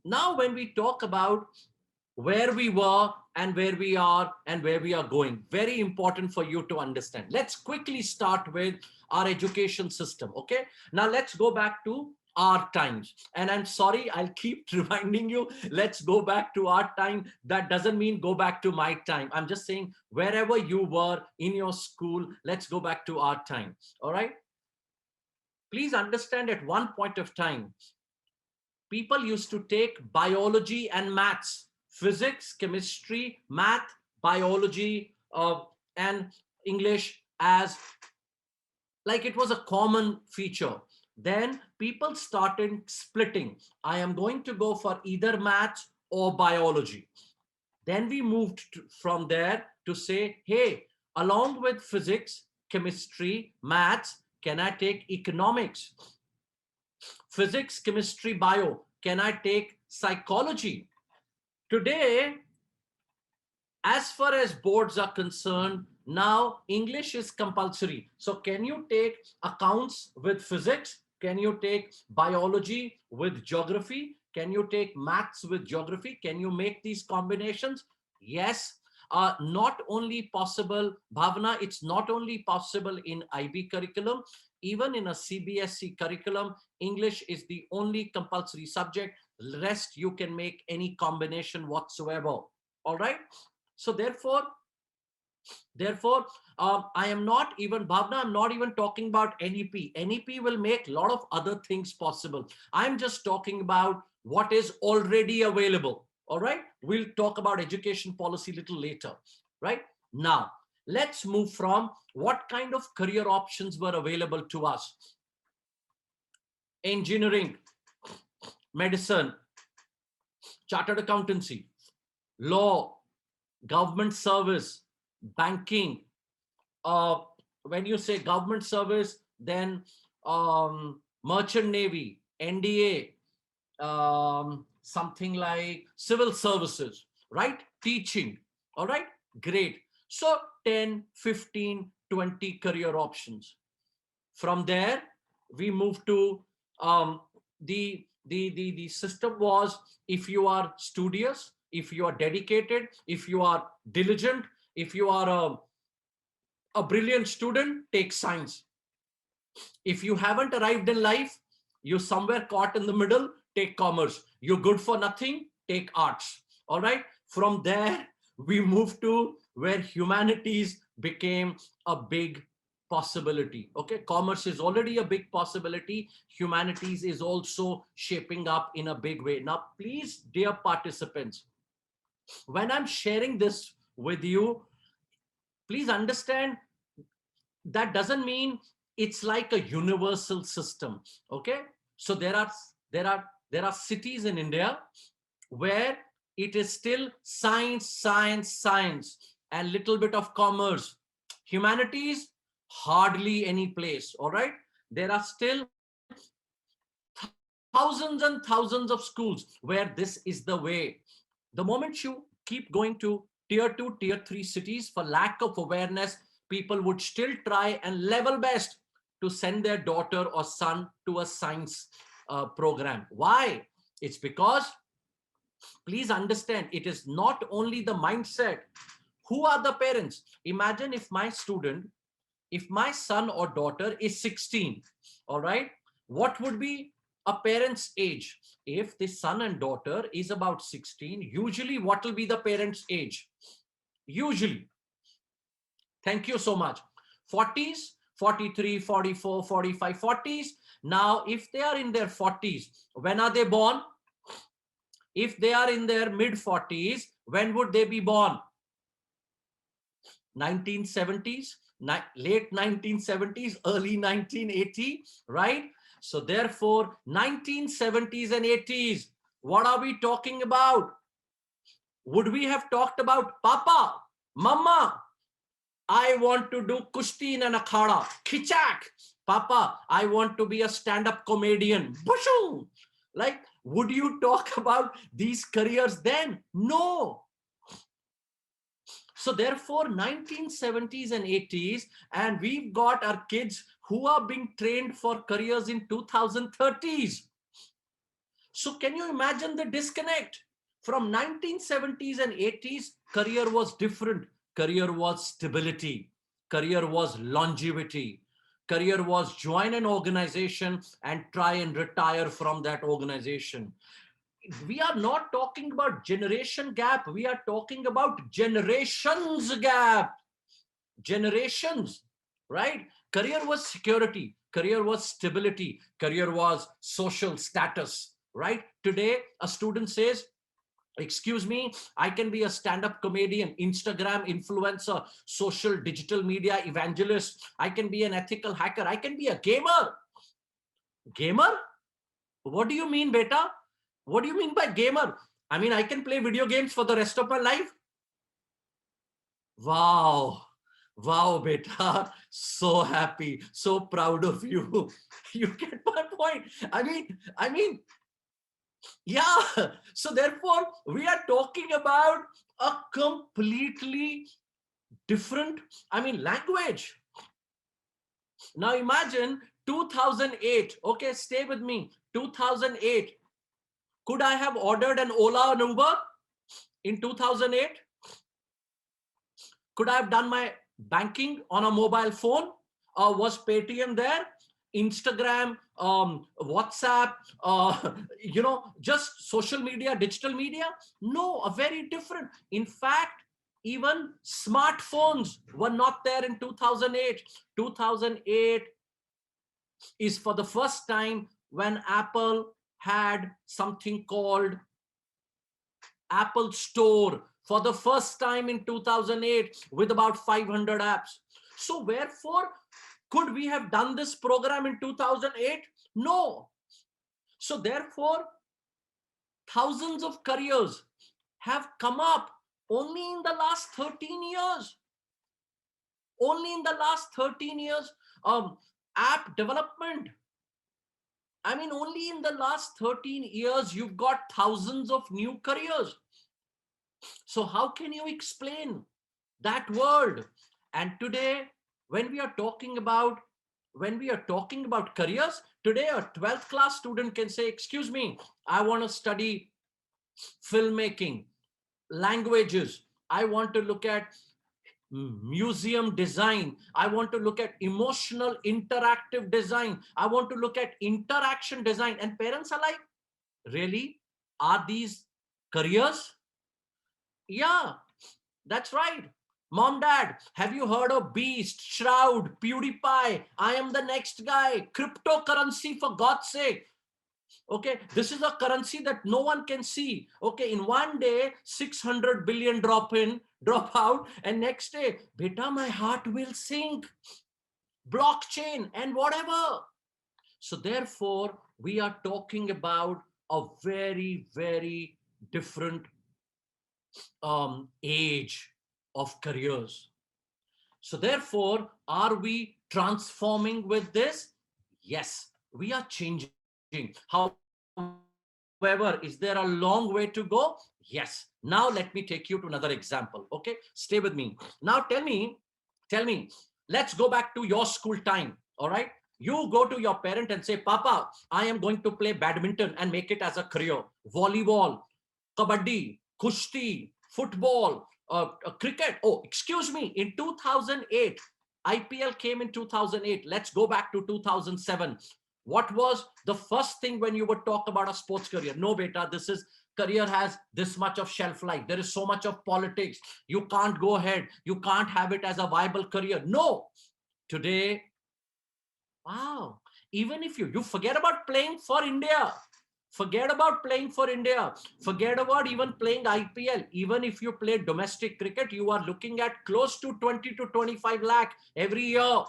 Now, when we talk about where we were and where we are and where we are going, very important for you to understand. Let's quickly start with our education system. Okay, now let's go back to our times. And I'm sorry, I'll keep reminding you, let's go back to our time. That doesn't mean go back to my time. I'm just saying wherever you were in your school, let's go back to our time. All right, please understand, at one point of time, people used to take biology and maths, physics, chemistry, math, biology, and English as like it was a common feature. Then people started splitting. I am going to go for either maths or biology. Then we moved from there to say, hey, along with physics, chemistry, maths, can I take economics? Physics, chemistry, bio, can I take psychology? Today, as far as boards are concerned, now English is compulsory. So can you take accounts with physics? Can you take biology with geography? Can you take maths with geography? Can you make these combinations? Yes. Not only possible, Bhavna, it's not only possible in IB curriculum, even in a CBSE curriculum, English is the only compulsory subject. Rest you can make any combination whatsoever. All right. So therefore, I am not even, Bhavna, I'm not even talking about NEP. NEP will make a lot of other things possible. I'm just talking about what is already available. All right. We'll talk about education policy a little later. Right now, let's move from what kind of career options were available to us. Engineering, medicine, chartered accountancy, law, government service, banking. When you say government service, then merchant navy, NDA, something like civil services, right? Teaching. All right, great. So 10, 15, 20 career options. From there, we move to the system was, if you are studious, if you are dedicated, if you are diligent, if you are a brilliant student, take science. If you haven't arrived in life, you're somewhere caught in the middle, take commerce. You're good for nothing, take arts. All right. From there, we move to where humanities became a big possibility. Okay. Commerce is already a big possibility. Humanities is also shaping up in a big way. Now, please, dear participants, when I'm sharing this with you, please understand that doesn't mean it's like a universal system. Okay. So there are cities in India where it is still science, science, science, and little bit of commerce. Humanities, hardly any place. All right. There are still thousands and thousands of schools where this is the way. The moment you keep going to tier 2, tier 3 cities, for lack of awareness, people would still try and level best to send their daughter or son to a science program. Why? It's because, please understand, it is not only the mindset. Who are the parents? Imagine if my student, if my son or daughter is 16, all right, what would be a parent's age? If the son and daughter is about 16, usually what will be the parent's age? Usually, thank you so much, 40s, 43, 44, 45, 40s. Now, if they are in their 40s, when are they born? If they are in their mid 40s, when would they be born? 1970s, late 1970s, early 1980, right? So therefore, 1970s and 80s, what are we talking about? Would we have talked about Papa, Mama, I want to do kushti in an akhada, khichak. Papa, I want to be a stand-up comedian. Bushoo. Like, would you talk about these careers then? No. So therefore, 1970s and 80s, and we've got our kids who are being trained for careers in 2030s. So can you imagine the disconnect? From 1970s and 80s, career was different. Career was stability. Career was longevity. Career was join an organization and try and retire from that organization. We are not talking about generation gap. We are talking about generations gap. Generations, right? Career was security. Career was stability. Career was social status, right? Today, a student says, excuse me, I can be a stand-up comedian, Instagram influencer, social digital media evangelist. I can be an ethical hacker. I can be a gamer. Gamer? What do you mean, beta? What do you mean by gamer? I mean, I can play video games for the rest of my life. Wow. Wow, beta. So happy. So proud of you. You get my point. I mean, yeah. So therefore, we are talking about a completely different, language. Now imagine 2008. Okay, stay with me. 2008. Could I have ordered an Ola and Uber in 2008? Could I have done my banking on a mobile phone? Was Paytm there? Instagram, WhatsApp, just social media, digital media? No, a very different. In fact, even smartphones were not there in 2008. 2008 is for the first time when Apple had something called Apple Store for the first time in 2008 with about 500 apps. So wherefore could we have done this program in 2008? No. So therefore, thousands of careers have come up only in the last 13 years. Only in the last 13 years. App development. Only in the last 13 years, you've got thousands of new careers. So how can you explain that world? And today, when we are talking about careers, today a 12th class student can say, excuse me, I want to study filmmaking, languages. I want to look at museum design. I want to look at emotional interactive design. I want to look at interaction design. And parents are like, really? Are these careers? Yeah, that's right. Mom, dad, have you heard of Beast, Shroud, PewDiePie? I am the next guy. Cryptocurrency, for God's sake. Okay, this is a currency that no one can see. Okay, in one day, 600 billion drop in, drop out, and next day, beta, my heart will sink. Blockchain and whatever. So therefore, we are talking about a very, very different age of careers. So therefore, are we transforming with this? Yes, we are changing. However, is there a long way to go? Yes. Now let me take you to another example. Okay, stay with me. Now tell me, let's go back to your school time. All right. You go to your parent and say, Papa, I am going to play badminton and make it as a career. Volleyball, kabaddi, kushti, football, cricket. Oh, excuse me. In 2008, IPL came in 2008. Let's go back to 2007. What was the first thing when you would talk about a sports career? No, beta, career has this much of shelf life. There is so much of politics. You can't go ahead. You can't have it as a viable career. No. Today, wow. Even if you forget about playing for India. Forget about playing for India. Forget about even playing IPL. Even if you play domestic cricket, you are looking at close to 20 to 25 lakh every year.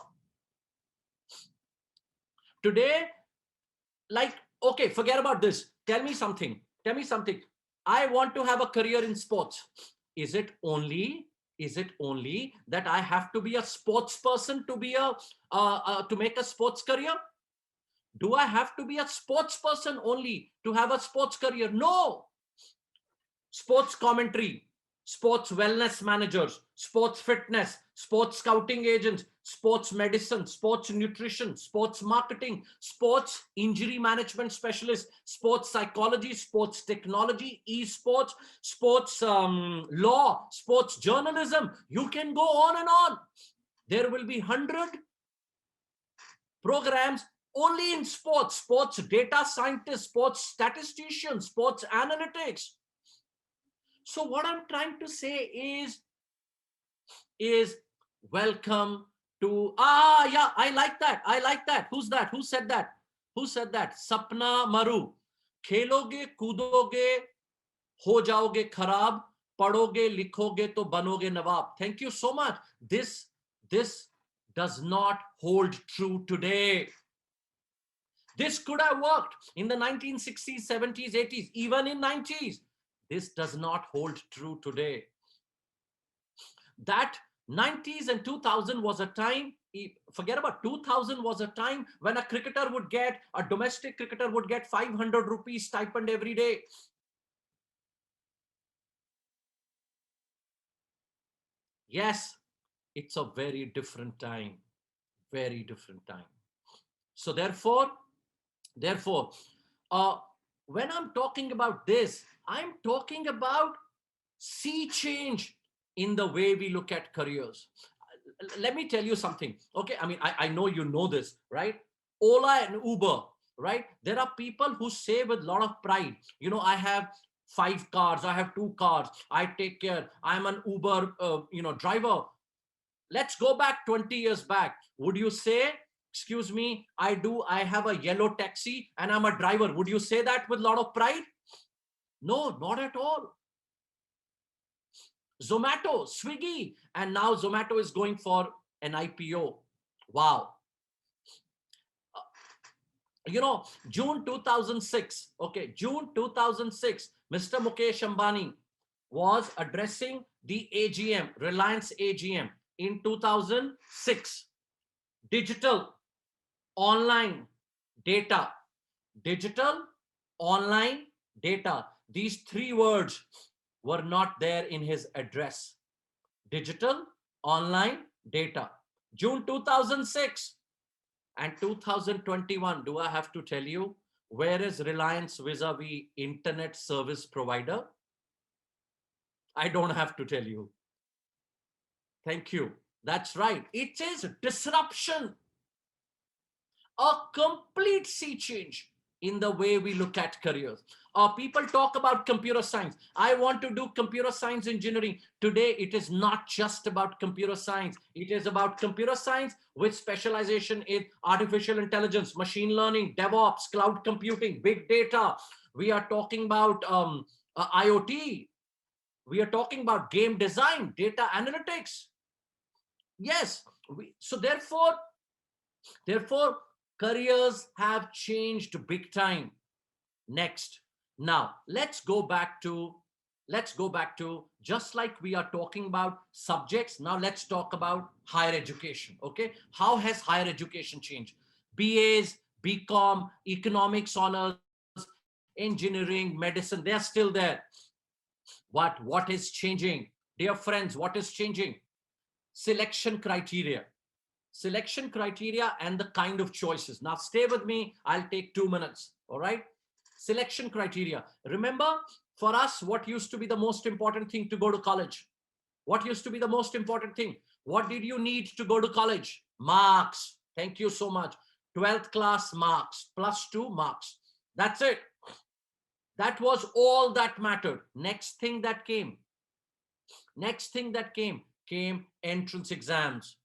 Today, okay, forget about this. Tell me something. I want to have a career in sports. Is it only that I have to be a sports person to be to make a sports career? Do I have to be a sports person only to have a sports career? No. Sports commentary, sports wellness managers, sports fitness, sports scouting agents, sports medicine, sports nutrition, sports marketing, sports injury management specialists, sports psychology, sports technology, esports, sports law, sports journalism. You can go on and on. There will be 100 programs only in sports, sports data scientists, sports statisticians, sports analytics. So what I'm trying to say is welcome to, yeah, I like that. I like that. Who's that? Who said that? Who said that? Sapna Maru. खेलोगे कूदोगे हो जाओगे खराब पढ़ोगे लिखोगे तो बनोगे नवाब. Thank you so much. This does not hold true today. This could have worked in the 1960s, 70s, 80s, even in 90s. This does not hold true today. That 90s and 2000 was a time, forget about 2000, was a time when a cricketer would get, a domestic cricketer would get 500 rupees stipend every day. Yes, it's a very different time, very different time. So therefore, uh, when I'm talking about this, I'm talking about sea change in the way we look at careers. Let me tell you something. Okay, I mean, I know you know this, right? Ola and Uber, right? There are people who say with a lot of pride, you know, I have 5 cars, I have 2 cars, I take care, I'm an Uber, driver. Let's go back 20 years back. Would you say, excuse me, I have a yellow taxi and I'm a driver? Would you say that with a lot of pride? No, not at all. Zomato, Swiggy, and now Zomato is going for an IPO. Wow. June 2006, okay, June 2006, Mr. Mukesh Ambani was addressing the AGM, Reliance AGM in 2006. Digital, online, data. Digital, online, data. These 3 words were not there in his address. Digital, online, data. June 2006 and 2021. Do I have to tell you, where is Reliance vis-a-vis internet service provider? I don't have to tell you. Thank you. That's right. It is disruption, a complete sea change in the way we look at careers. People talk about computer science. I want to do computer science engineering. Today, it is not just about computer science. It is about computer science with specialization in artificial intelligence, machine learning, DevOps, cloud computing, big data. We are talking about IoT. We are talking about game design, data analytics. Yes. So therefore, careers have changed big time. Next. Now, let's go back to just like we are talking about subjects. Now let's talk about higher education. Okay. How has higher education changed? BAs, BCom, economics honors, engineering, medicine, they are still there. What is changing? Dear friends, what is changing? Selection criteria. Selection criteria and the kind of choices. Now stay with me. I'll take 2 minutes. All right. Selection criteria. Remember, for us, what used to be the most important thing to go to college? What used to be the most important thing? What did you need to go to college? Marks. Thank you so much. 12th class marks, +2 marks. That's it. That was all that mattered. Next thing that came came entrance exams.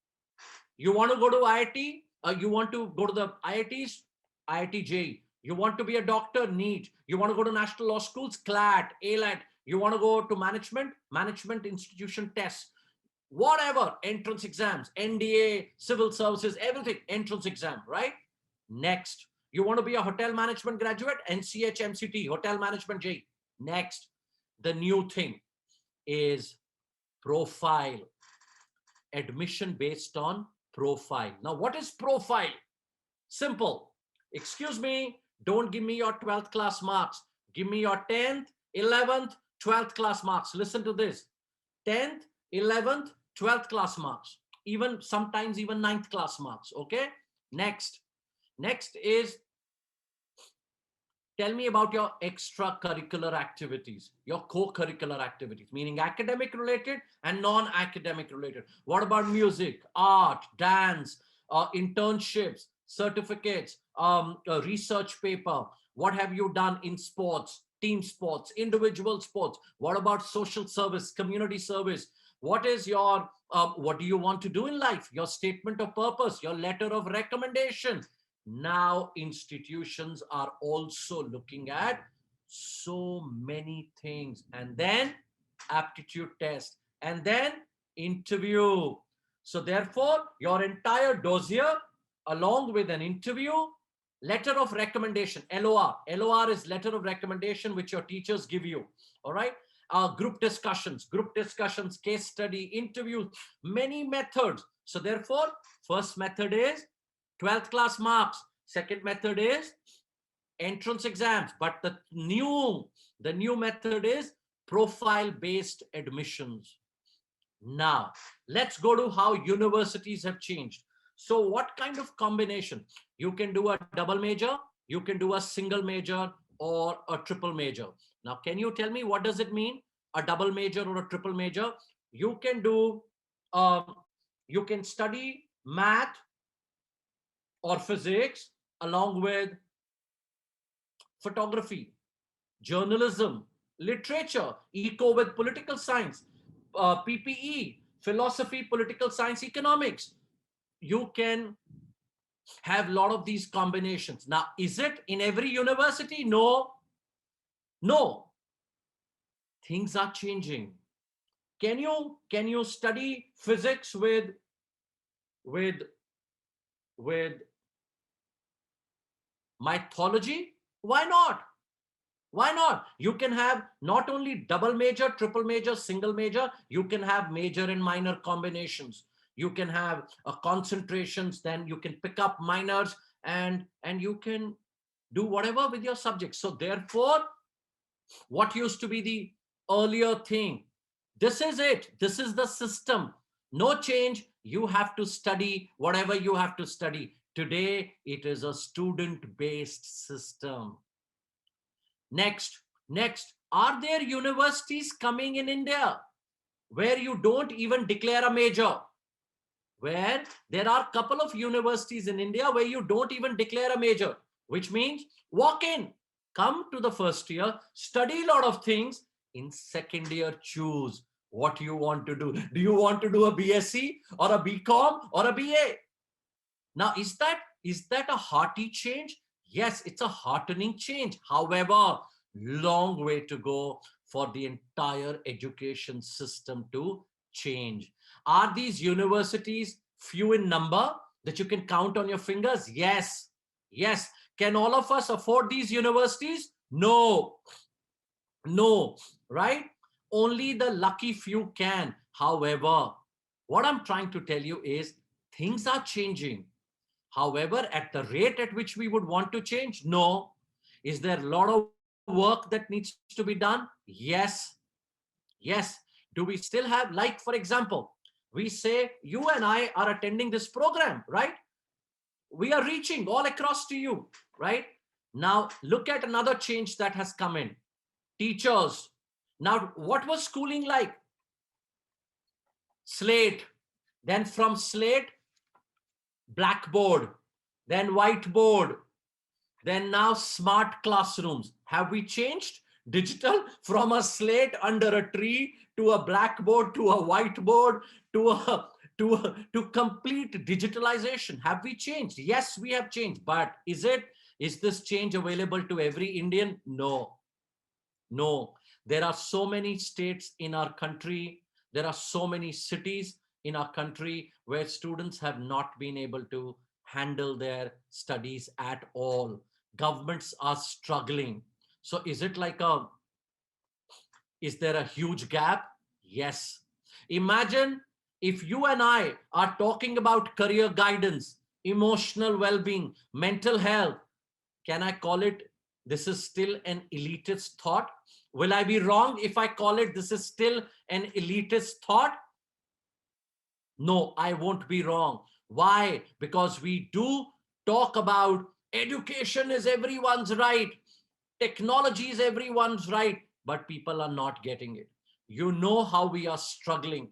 You want to go to IIT? You want to go to the IITs? IIT JEE. You want to be a doctor? NEET. You want to go to national law schools? CLAT, ALAT. You want to go to management institution tests. Whatever, entrance exams, NDA, civil services, everything, entrance exam, right? Next. You want to be a hotel management graduate? NCH, MCT, hotel management JEE. Next. The new thing is profile. Admission based on profile. Now, what is profile? Simple. Excuse me, don't give me your 12th class marks. Give me your 10th, 11th, 12th class marks. Listen to this. 10th, 11th, 12th class marks, even sometimes even 9th class marks. Okay. Next is, tell me about your extracurricular activities, your co-curricular activities, meaning academic related and non-academic related. What about music, art, dance, internships, certificates, research paper? What have you done in sports, team sports, individual sports? What about social service, community service? What is your, what do you want to do in life? Your statement of purpose, your letter of recommendation. Now institutions are also looking at so many things, and then aptitude test, and then interview. So therefore your entire dossier along with an interview, letter of recommendation, LOR is letter of recommendation, which your teachers give you. All right. Group discussions, case study, interview, many methods. So therefore first method is 12th class marks. Second method is entrance exams. But the new method is profile based admissions. Now let's go to how universities have changed. So what kind of combination? You can do a double major, you can do a single major, or a triple major. Now can you tell me what does it mean, a double major or a triple major? You can do, you can study math or physics along with photography, journalism, literature, eco with political science, PPE, philosophy, political science, economics. You can have a lot of these combinations. Now, is it in every university? No. No. Things are changing. Can you study physics with with mythology? Why not? Why not? You can have not only double major, triple major, single major, you can have major and minor combinations. You can have concentrations, then you can pick up minors, and you can do whatever with your subject. So therefore, what used to be the earlier thing, this is it. This is the system. No change. You have to study whatever you have to study. Today, it is a student-based system. Next, are there universities coming in India where you don't even declare a major? Where there are a couple of universities in India where you don't even declare a major, which means walk in, come to the first year, study a lot of things. In second year, choose what you want to do. Do you want to do a BSc or a BCom or a BA? Now, is that a hearty change? Yes, it's a heartening change. However, long way to go for the entire education system to change. Are these universities few in number that you can count on your fingers? Yes. Yes. Can all of us afford these universities? No. No. Right? Only the lucky few can. However, what I'm trying to tell you is things are changing. However, at the rate at which we would want to change, no. Is there a lot of work that needs to be done? Yes. Yes. Do we still have, like, for example, we say you and I are attending this program, right? We are reaching all across to you, right? Now, look at another change that has come in. Teachers. Now, what was schooling like? Slate. Then from slate, blackboard. Then whiteboard. Then now smart classrooms. Have we changed? Digital, from a slate under a tree to a blackboard to a whiteboard to complete digitalization. Have we changed? Yes, we have changed. But is this change available to every Indian? No. No. There are so many states in our country. There are so many cities in our country where students have not been able to handle their studies at all. Governments are struggling. So is there a huge gap? Yes. Imagine if you and I are talking about career guidance, emotional well-being, mental health. Can I call it, this is still an elitist thought? Will I be wrong if I call it this is still an elitist thought? No, I won't be wrong. Why? Because we do talk about education is everyone's right, technology is everyone's right, but people are not getting it. You know how we are struggling.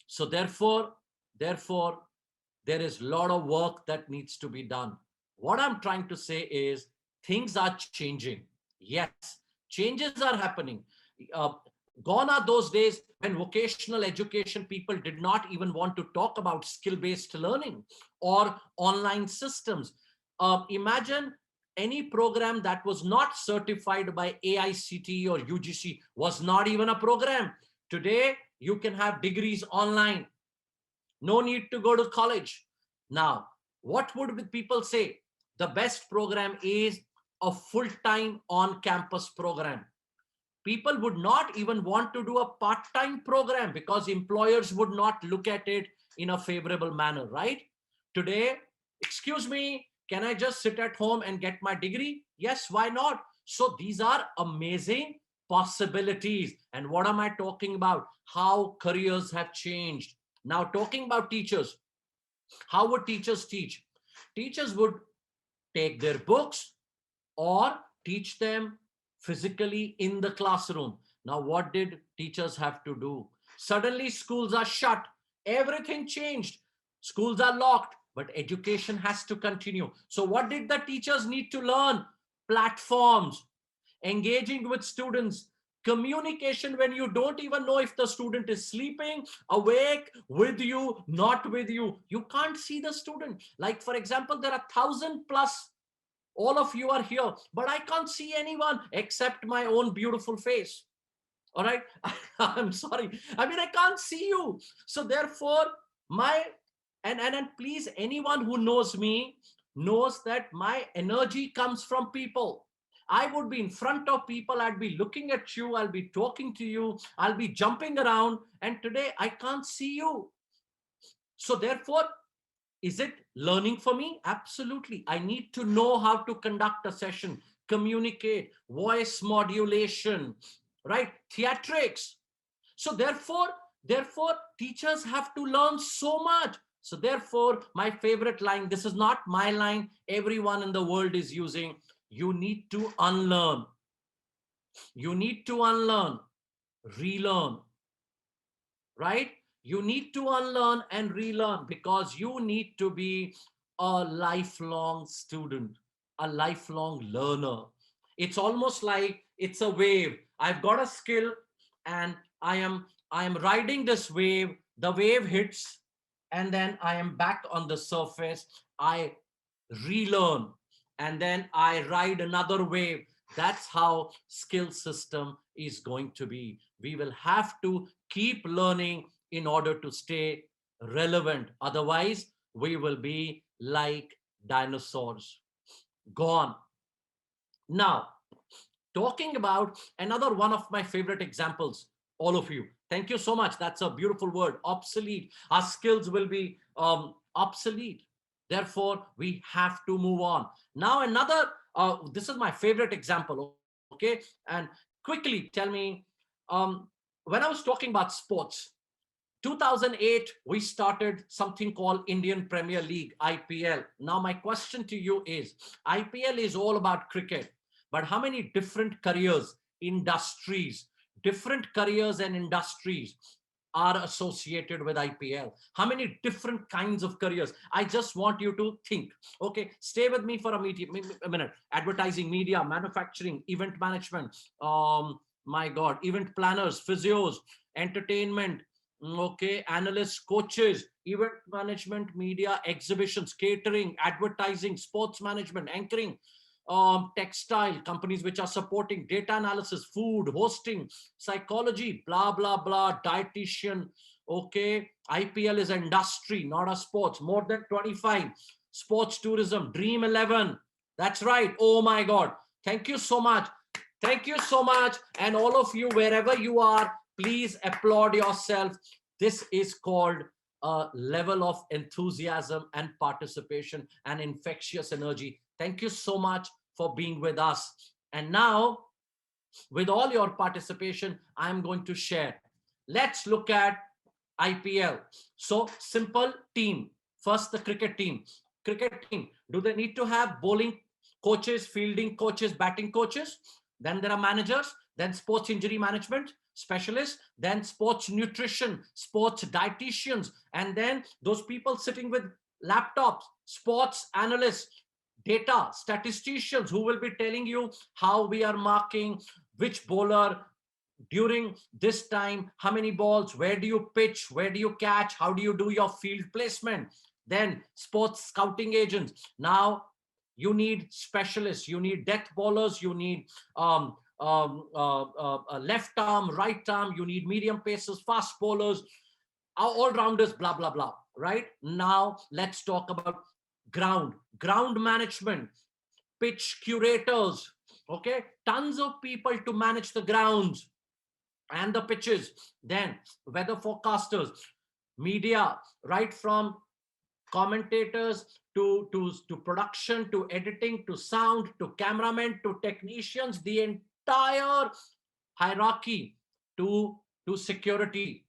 So therefore, there is a lot of work that needs to be done. What I'm trying to say is things are changing. Yes, changes are happening. Uh, Gone are those days when vocational education people did not even want to talk about skill-based learning or online systems. Imagine any program that was not certified by AICTE or UGC was not even a program. Today, you can have degrees online. No need to go to college. Now, what would people say? The best program is a full-time on-campus program. People would not even want to do a part-time program because employers would not look at it in a favorable manner, right? Today, excuse me, can I just sit at home and get my degree? Yes, why not? So these are amazing possibilities. And what am I talking about? How careers have changed. Now, talking about teachers, how would teachers teach? Teachers would take their books or teach them physically in the classroom. Now, what did teachers have to do? Suddenly, schools are shut. Everything changed. Schools are locked, but education has to continue. So, what did the teachers need to learn? Platforms, engaging with students, communication when you don't even know if the student is sleeping, awake, with you, not with you. You can't see the student. Like, for example, there are 1,000 plus, all of you are here, but I can't see anyone except my own beautiful face. All right. I'm sorry. I mean, I can't see you. So therefore, my and please, anyone who knows me knows that my energy comes from people. I would be in front of people, I'd be looking at you, I'll be talking to you, I'll be jumping around, and today I can't see you. So therefore, is it learning for me? Absolutely. I need to know how to conduct a session, communicate, voice modulation, right? Theatrics. So therefore, teachers have to learn so much. So therefore, my favorite line, this is not my line, everyone in the world is using, you need to unlearn. You need to unlearn, relearn, right? You need to unlearn and relearn because you need to be a lifelong student, a lifelong learner. It's almost like it's a wave. I've got a skill and I am riding this wave. The wave hits and then I am back on the surface. I relearn and then I ride another wave. That's how skill system is going to be. We will have to keep learning in order to stay relevant. Otherwise, we will be like dinosaurs, gone. Now, talking about another one of my favorite examples, all of you. Thank you so much. That's a beautiful word. Obsolete. Our skills will be obsolete. Therefore, we have to move on. Now, another, this is my favorite example, okay? And quickly tell me, um, when I was talking about sports, 2008, we started something called Indian Premier League, IPL. Now, my question to you is IPL is all about cricket, but how many different careers, industries, different careers and industries are associated with IPL? How many different kinds of careers? I just want you to think. Okay, stay with me for a minute. Advertising, media, manufacturing, event management, my God, event planners, physios, entertainment, okay, analysts, coaches, event management, media, exhibitions, catering, advertising, sports management, anchoring, textile, companies which are supporting data analysis, food, hosting, psychology, blah, blah, blah, dietitian. Okay, IPL is industry, not a sports. More than 25. Sports tourism, Dream 11. That's right. Oh my God. Thank you so much. Thank you so much. And all of you, wherever you are, please applaud yourself. This is called a level of enthusiasm and participation and infectious energy. Thank you so much for being with us. And now, with all your participation, I'm going to share. Let's look at IPL. So simple team. First, the cricket team. Cricket team. Do they need to have bowling coaches, fielding coaches, batting coaches? Then there are managers. Then sports injury management specialists. Then sports nutrition, sports dietitians, and then those people sitting with laptops, sports analysts, data statisticians who will be telling you how we are marking which bowler during this time, how many balls, where do you pitch, where do you catch, how do you do your field placement. Then sports scouting agents. Now you need specialists, you need death bowlers, you need left arm, right arm, you need medium pacers, fast bowlers, all rounders, blah blah blah. Right now let's talk about ground management, pitch curators. Okay, tons of people to manage the grounds and the pitches. Then weather forecasters, media, right from commentators to production, to editing, to sound, to cameramen, to technicians, the entire hierarchy, to security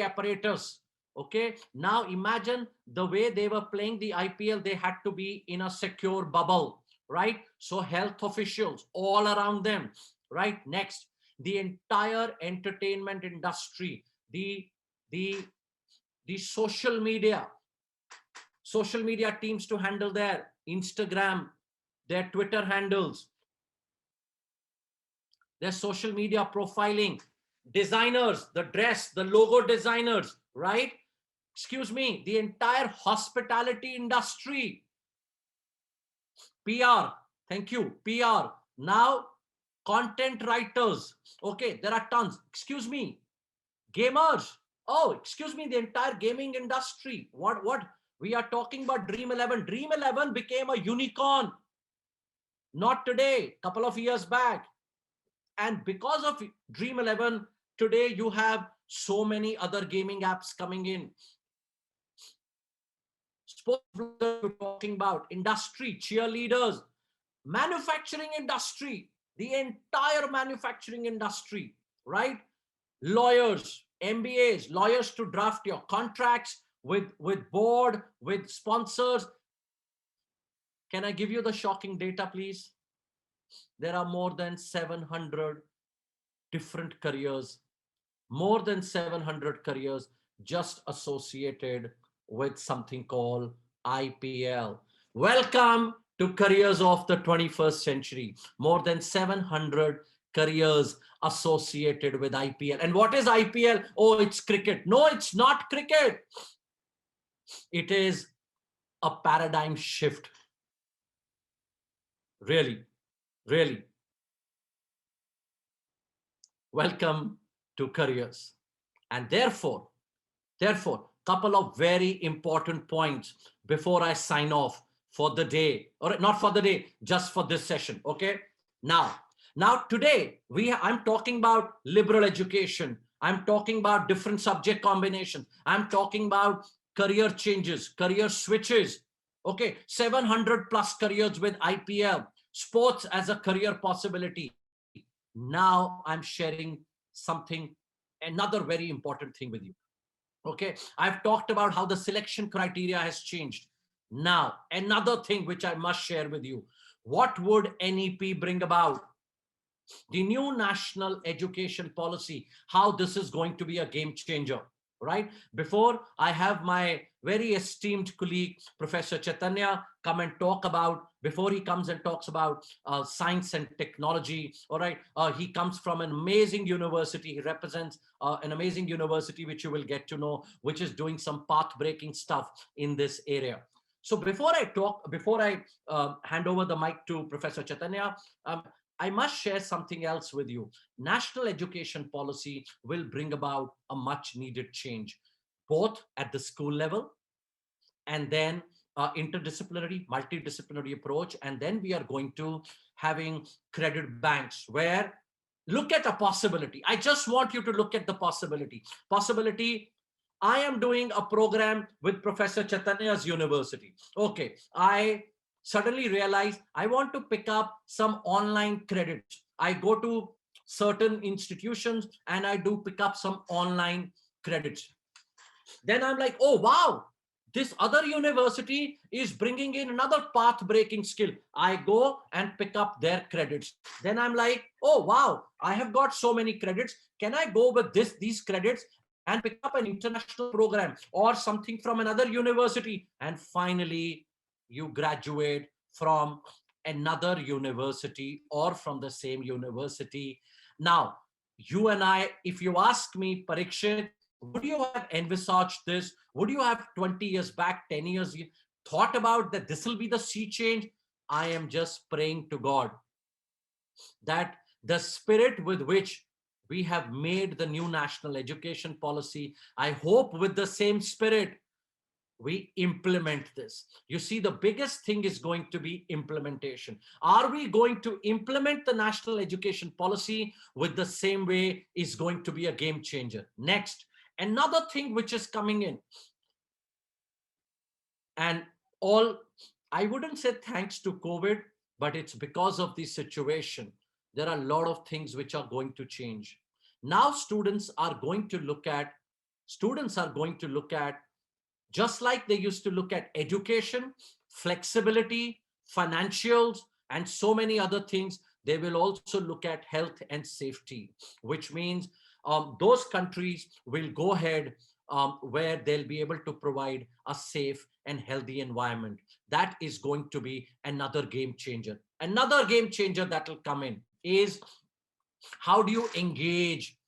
apparatus. Okay, now imagine the way they were playing the IPL, they had to be in a secure bubble, right? So health officials all around them, right? Next, the entire entertainment industry, the the social media teams to handle their Instagram, their Twitter handles, their social media profiling, designers, the dress, the logo designers, right? Excuse me, the entire hospitality industry, PR, thank you, PR. Now, content writers, okay, there are tons. Excuse me, gamers. Oh, excuse me, the entire gaming industry. What? We are talking about Dream 11. Dream 11 became a unicorn. Not today, couple of years back. And because of Dream 11, today you have so many other gaming apps coming in. Sports bloggers we're talking about, industry, cheerleaders, manufacturing industry, the entire manufacturing industry, right? Lawyers, MBAs, lawyers to draft your contracts with board, with sponsors. Can I give you the shocking data, please? There are more than 700 different careers, more than 700 careers just associated with something called IPL. Welcome to Careers of the 21st Century. More than 700 careers associated with IPL. And what is IPL? Oh, it's cricket. No, it's not cricket. It is a paradigm shift. Really, really. Welcome to Careers. And therefore, couple of very important points before I sign off for the day, or not for the day, just for this session. Okay. Now today I'm talking about liberal education. I'm talking about different subject combinations. I'm talking about career changes, career switches. Okay. 700 plus careers with IPL, sports as a career possibility. Now I'm sharing something, another very important thing with you. Okay, I've talked about how the selection criteria has changed. Now, another thing which I must share with you. What would NEP bring about? The new national education policy, how this is going to be a game changer, right? Before I have my very esteemed colleague, Professor Chaitanya, come and talk about, before he comes and talks about science and technology, all right? He comes from an amazing university. He represents an amazing university, which you will get to know, which is doing some path-breaking stuff in this area. So before I hand over the mic to Professor Chaitanya, I must share something else with you. National education policy will bring about a much needed change, both at the school level and then interdisciplinary, multidisciplinary approach. And then we are going to having credit banks where look at a possibility. I just want you to look at the possibility. I am doing a program with Professor Chaitanya's university. Okay, I suddenly realized I want to pick up some online credits. I go to certain institutions and I do pick up some online credits. Then I'm like, oh, wow, this other university is bringing in another path breaking skill. I go and pick up their credits. Then I'm like, oh, wow, I have got so many credits. Can I go with these credits and pick up an international program or something from another university? And finally, you graduate from another university or from the same university. Now, you and I, if you ask me, Parikshit, would you have envisaged this? Would you have 20 years back, 10 years, thought about that this will be the sea change? I am just praying to God that the spirit with which we have made the new national education policy, I hope with the same spirit we implement this. You see, the biggest thing is going to be implementation. Are we going to implement the national education policy with the same way is going to be a game changer. Next, another thing which is coming in, and all, I wouldn't say thanks to COVID, but it's because of the situation. There are a lot of things which are going to change. Now students are going to look at, just like they used to look at education, flexibility, financials, and so many other things, they will also look at health and safety, which means those countries will go ahead where they'll be able to provide a safe and healthy environment. That is going to be another game changer. Another game changer that will come in is how do you engage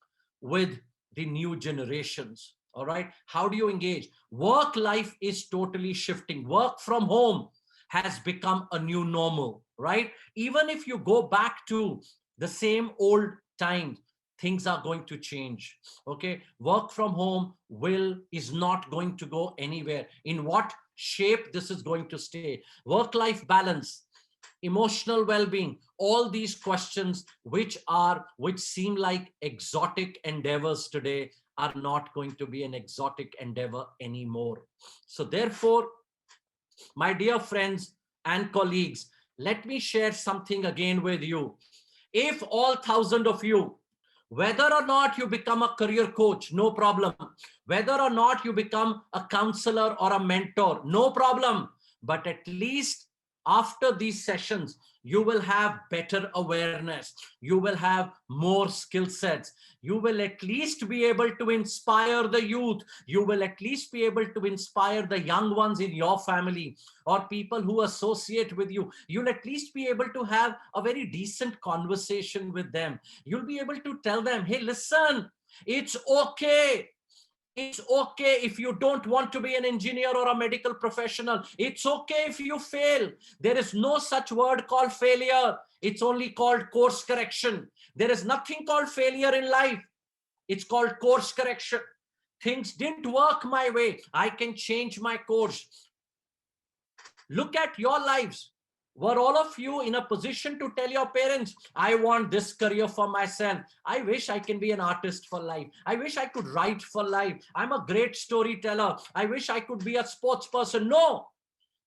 with the new generations? All right. How do you engage? Work life is totally shifting. Work from home has become a new normal, right? Even if you go back to the same old times, things are going to change. Okay. Work from home is not going to go anywhere. In what shape this is going to stay? Work life balance, emotional well-being, all these questions which seem like exotic endeavors today are not going to be an exotic endeavor anymore. So therefore, my dear friends and colleagues, let me share something again with you. If all thousand of you, whether or not you become a career coach, no problem. Whether or not you become a counselor or a mentor, no problem. But at least after these sessions, you will have better awareness. You will have more skill sets. You will at least be able to inspire the youth. You will at least be able to inspire the young ones in your family or people who associate with you. You'll at least be able to have a very decent conversation with them. You'll be able to tell them, hey, listen, it's okay. It's okay if you don't want to be an engineer or a medical professional. It's okay if you fail. There is no such word called failure. It's only called course correction. There is nothing called failure in life. It's called course correction. Things didn't work my way. I can change my course. Look at your lives. Were all of you in a position to tell your parents, I want this career for myself. I wish I can be an artist for life. I wish I could write for life. I'm a great storyteller. I wish I could be a sports person. No,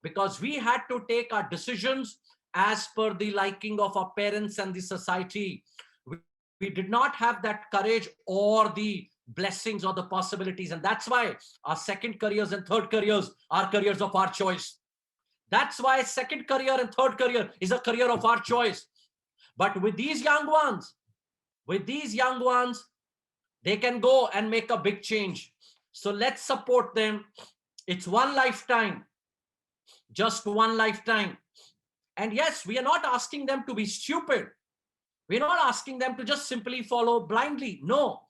because we had to take our decisions as per the liking of our parents and the society. We did not have that courage or the blessings or the possibilities. And that's why our second careers and third careers are careers of our choice. That's why second career and third career is a career of our choice. But with these young ones, they can go and make a big change. So let's support them. It's one lifetime, just one lifetime. And yes, we are not asking them to be stupid. We're not asking them to just simply follow blindly. No,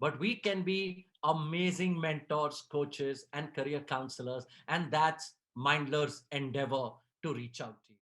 but we can be amazing mentors, coaches, and career counselors. And that's Mindler's endeavor to reach out to you.